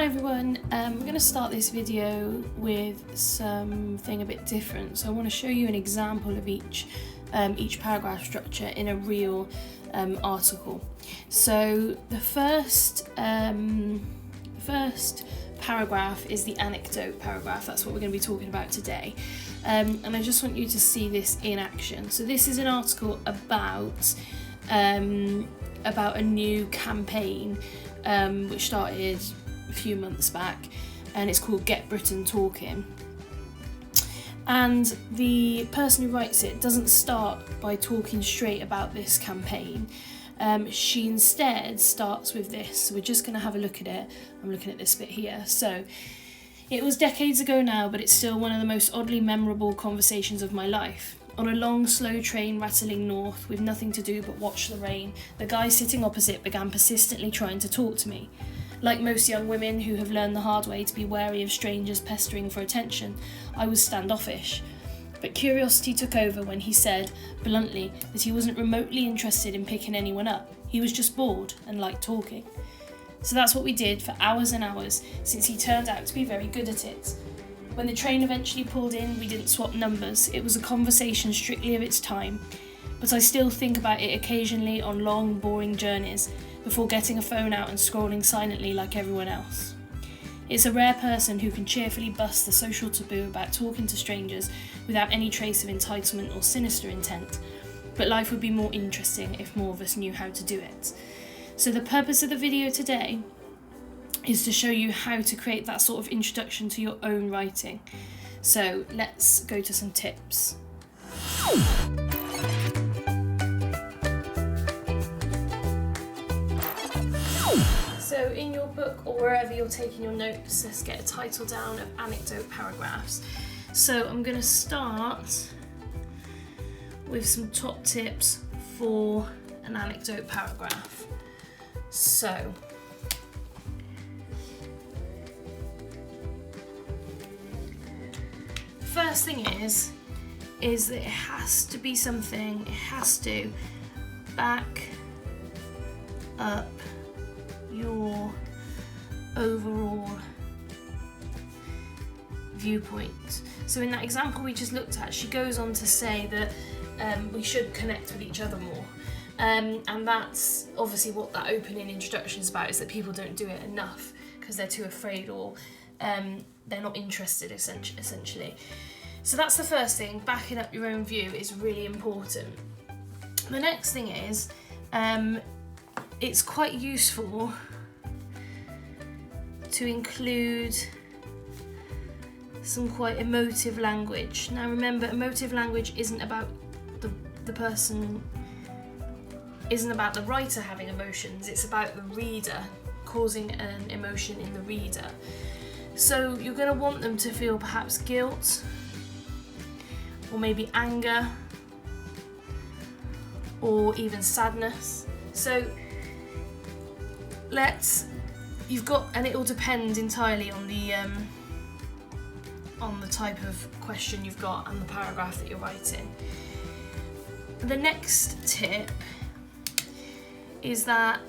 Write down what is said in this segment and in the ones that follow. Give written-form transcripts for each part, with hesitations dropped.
Hi everyone, we're going to start this video with something a bit different. So I want to show you an example of each paragraph structure in a real article. So the first paragraph is the anecdote paragraph. That's what we're going to be talking about today. And I just want you to see this in action. So this is an article about a new campaign which started a few months back, and it's called Get Britain Talking. And the person who writes it doesn't start by talking straight about this campaign. She instead starts with this. So we're just going to have a look at it. I'm looking at this bit here. So it was decades ago now, but it's still one of the most oddly memorable conversations of my life. On a long, slow train rattling north with nothing to do but watch the rain, the guy sitting opposite began persistently trying to talk to me. Like most young women who have learned the hard way to be wary of strangers pestering for attention, I was standoffish. But curiosity took over when he said, bluntly, that he wasn't remotely interested in picking anyone up. He was just bored and liked talking. So that's what we did for hours and hours, since he turned out to be very good at it. When the train eventually pulled in, we didn't swap numbers. It was a conversation strictly of its time. But I still think about it occasionally on long, boring journeys, before getting a phone out and scrolling silently like everyone else. It's a rare person who can cheerfully bust the social taboo about talking to strangers without any trace of entitlement or sinister intent, but life would be more interesting if more of us knew how to do it. So the purpose of the video today is to show you how to create that sort of introduction to your own writing. So let's go to some tips. So in your book or wherever you're taking your notes, let's get a title down of anecdote paragraphs. So I'm going to start with some top tips for an anecdote paragraph. So first thing is that it has to be something, it has to back up your overall viewpoint. So in that example we just looked at, she goes on to say that we should connect with each other more. And that's obviously what that opening introduction is about, is that people don't do it enough because they're too afraid or they're not interested, essentially. So that's the first thing. Backing up your own view is really important. The next thing is it's quite useful to include some quite emotive language. Now remember, emotive language isn't about the person, isn't about the writer having emotions, it's about the reader causing an emotion in the reader. So you're going to want them to feel perhaps guilt, or maybe anger, or even sadness. So and it will depend entirely on the type of question you've got and the paragraph that you're writing. The next tip is that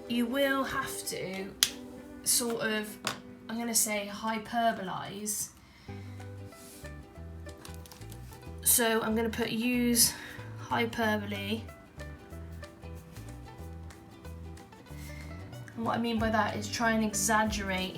you will have to sort of, I'm going to say, hyperbolize. So I'm going to use hyperbole. And what I mean by that is try and exaggerate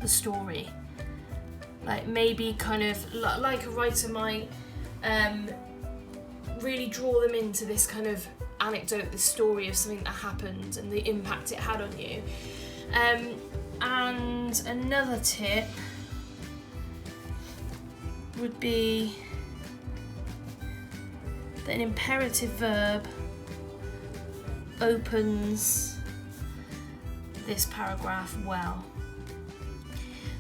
the story. Like maybe kind of like a writer might really draw them into this kind of anecdote, this story of something that happened and the impact it had on you. And another tip would be that an imperative verb opens this paragraph well.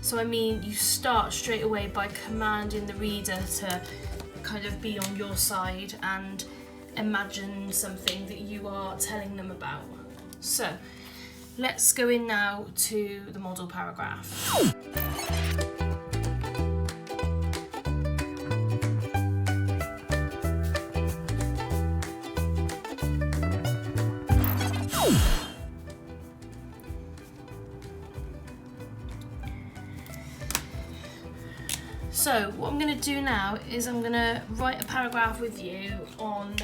So I mean, you start straight away by commanding the reader to kind of be on your side and imagine something that you are telling them about. So let's go in now to the model paragraph. So what I'm going to do now is I'm going to write a paragraph with you on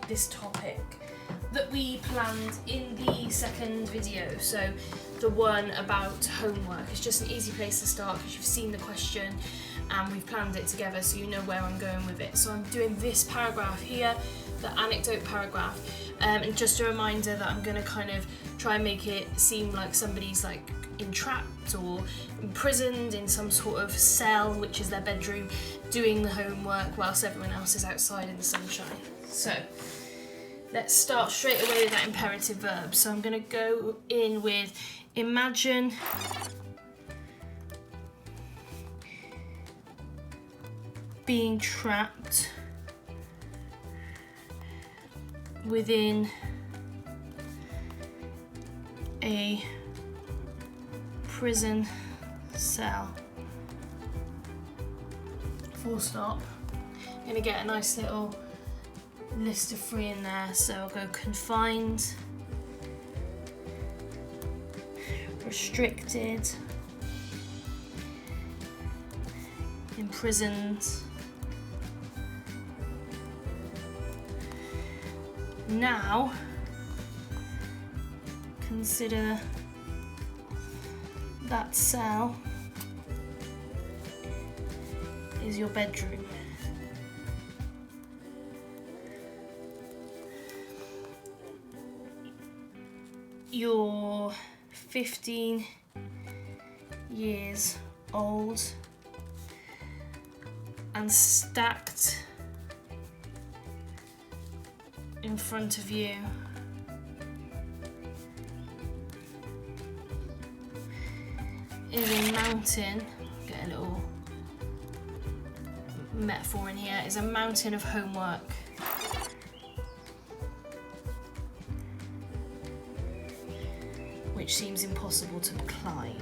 this topic that we planned in the second video. So the one about homework. It's just an easy place to start because you've seen the question and we've planned it together so you know where I'm going with it. So I'm doing this paragraph here, the anecdote paragraph, and just a reminder that I'm going to kind of try and make it seem like somebody's like entrapped or imprisoned in some sort of cell, which is their bedroom, doing the homework whilst everyone else is outside in the sunshine. So let's start straight away with that imperative verb. So I'm going to go in with imagine being trapped within a prison cell. Full stop. I'm going to get a nice little list of 3 in there, so I'll go confined, restricted, imprisoned, now consider that cell is your bedroom. You're 15 years old and stacked in front of you is a mountain. Get a little metaphor in here. Is a mountain of homework. Which seems impossible to climb.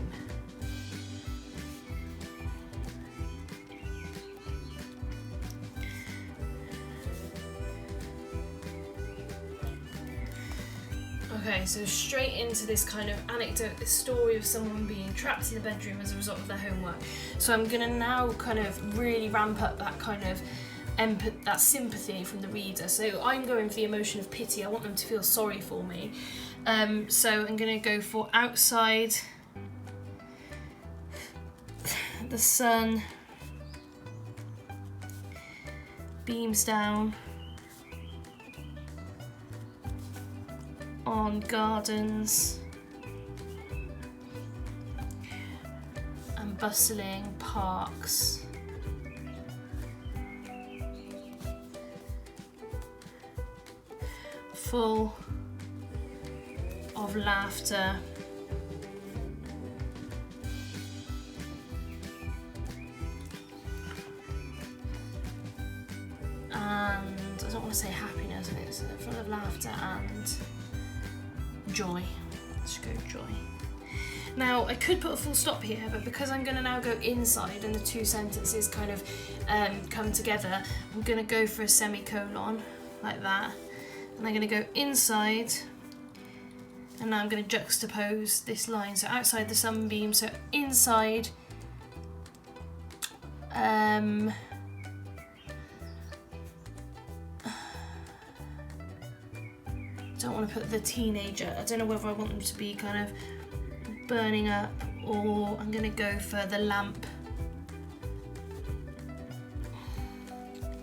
Okay, so straight into this kind of anecdote, this story of someone being trapped in the bedroom as a result of their homework. So I'm gonna now kind of really ramp up that kind of that sympathy from the reader. So I'm going for the emotion of pity. I want them to feel sorry for me. So I'm gonna go for outside. The sun beams down on gardens and bustling parks. Full of laughter and I don't want to say happiness, it's full of laughter and joy. Let's go joy. Now I could put a full stop here, but because I'm going to now go inside and the 2 sentences kind of come together, I'm going to go for a semicolon like that, and I'm going to go inside. And now I'm going to juxtapose this line. So outside the sunbeam, so inside don't want to put the teenager. I don't know whether I want them to be kind of burning up, or I'm going to go for the lamp.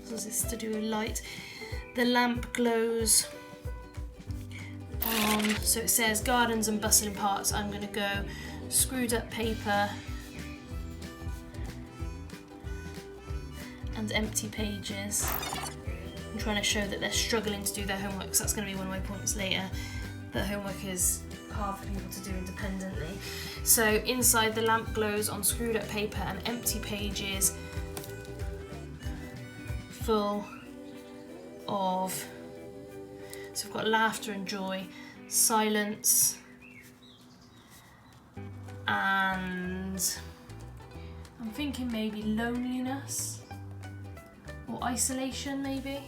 So this is to do with light. The lamp glows on, so it says gardens and bustling parks. I'm going to go screwed up paper and empty pages. I'm trying to show that they're struggling to do their homework, because that's going to be one of my points later, that homework is hard for people to do independently. So inside the lamp glows on screwed up paper and empty pages full of, so we've got laughter and joy, silence, and I'm thinking maybe loneliness or isolation, maybe.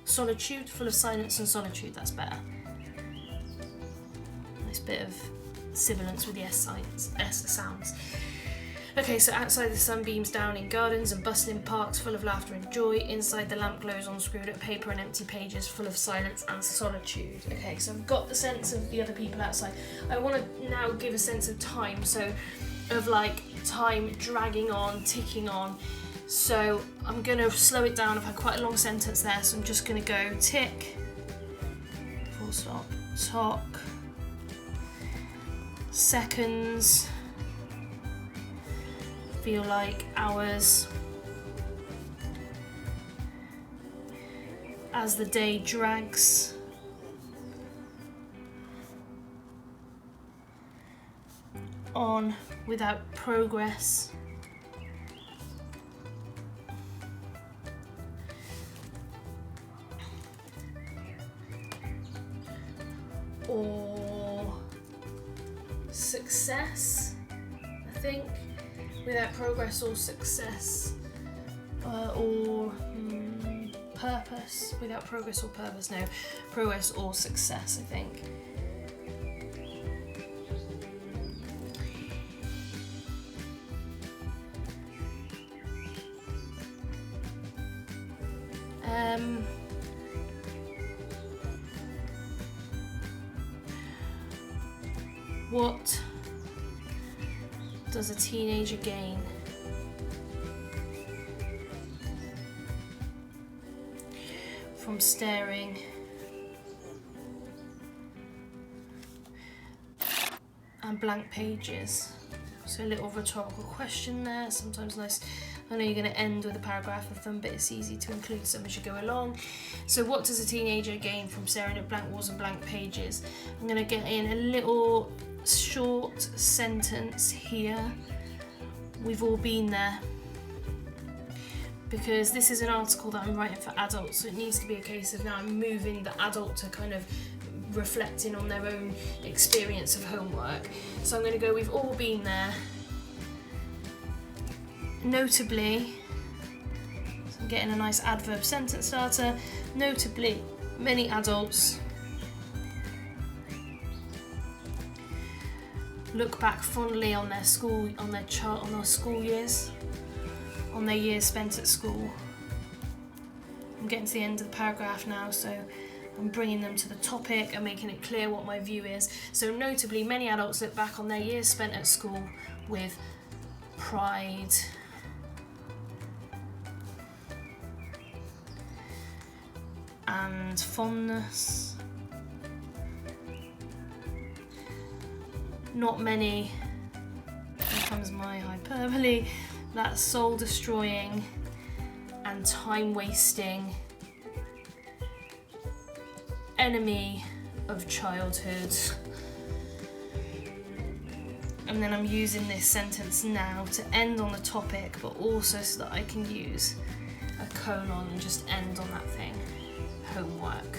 Solitude, full of silence and solitude, that's better. Nice bit of sibilance with the S sounds. Okay, so outside the sun beams down in gardens and bustling parks full of laughter and joy. Inside the lamp glows on screwed up paper and empty pages full of silence and solitude. Okay, so I've got the sense of the other people outside. I want to now give a sense of time, so of like time dragging on, ticking on. So I'm going to slow it down. I've had quite a long sentence there, so I'm just going to go tick, full stop, tock, seconds, feel like hours, as the day drags, on without progress, or success, I think, without progress or success, or purpose, without progress or purpose, no, progress or success, I think. What does a teenager gain from staring at blank pages? So a little rhetorical question there, sometimes nice. I know you're going to end with a paragraph of them, but it's easy to include some as you go along. So what does a teenager gain from staring at blank walls and blank pages? I'm going to get in a little short sentence here. We've all been there. Because this is an article that I'm writing for adults, so it needs to be a case of now I'm moving the adult to kind of reflecting on their own experience of homework. So I'm going to go, we've all been there. Notably, so I'm getting a nice adverb sentence starter. Notably, many adults look back fondly on their school, on their school years, on their years spent at school. I'm getting to the end of the paragraph now, so I'm bringing them to the topic and making it clear what my view is. So notably, many adults look back on their years spent at school with pride and fondness. Not many, here comes my hyperbole, that soul-destroying and time-wasting enemy of childhood. And then I'm using this sentence now to end on the topic, but also so that I can use a colon and just end on that thing. Homework.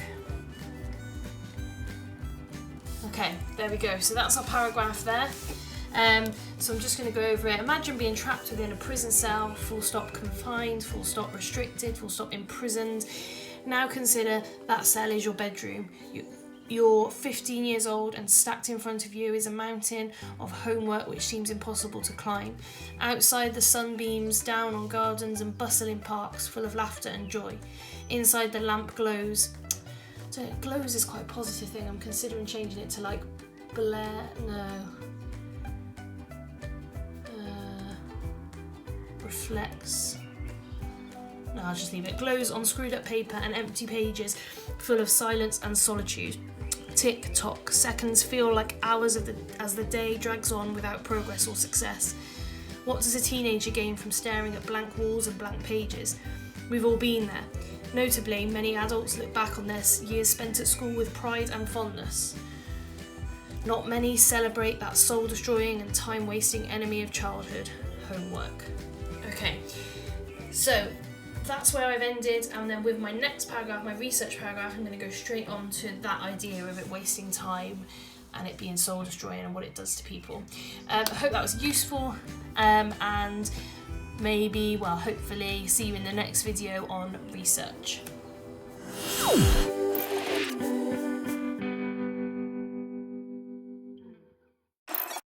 Okay, there we go. So that's our paragraph there. So I'm just going to go over it. Imagine being trapped within a prison cell, full stop confined, full stop restricted, full stop imprisoned. Now consider that cell is your bedroom. You're 15 years old and stacked in front of you is a mountain of homework which seems impossible to climb. Outside the sun beams down on gardens and bustling parks full of laughter and joy. Inside the lamp glows. So glows is quite a positive thing. I'm considering changing it to like reflects. No, I'll just leave it. Glows on screwed up paper and empty pages full of silence and solitude. Tick tock. Seconds feel like hours as the day drags on without progress or success. What does a teenager gain from staring at blank walls and blank pages? We've all been there. Notably, many adults look back on their years spent at school with pride and fondness. Not many celebrate that soul-destroying and time-wasting enemy of childhood, homework. Okay, so that's where I've ended, and then with my next paragraph, my research paragraph, I'm going to go straight on to that idea of it wasting time and it being soul-destroying and what it does to people. I hope that was useful, and maybe, well, hopefully see you in the next video on research.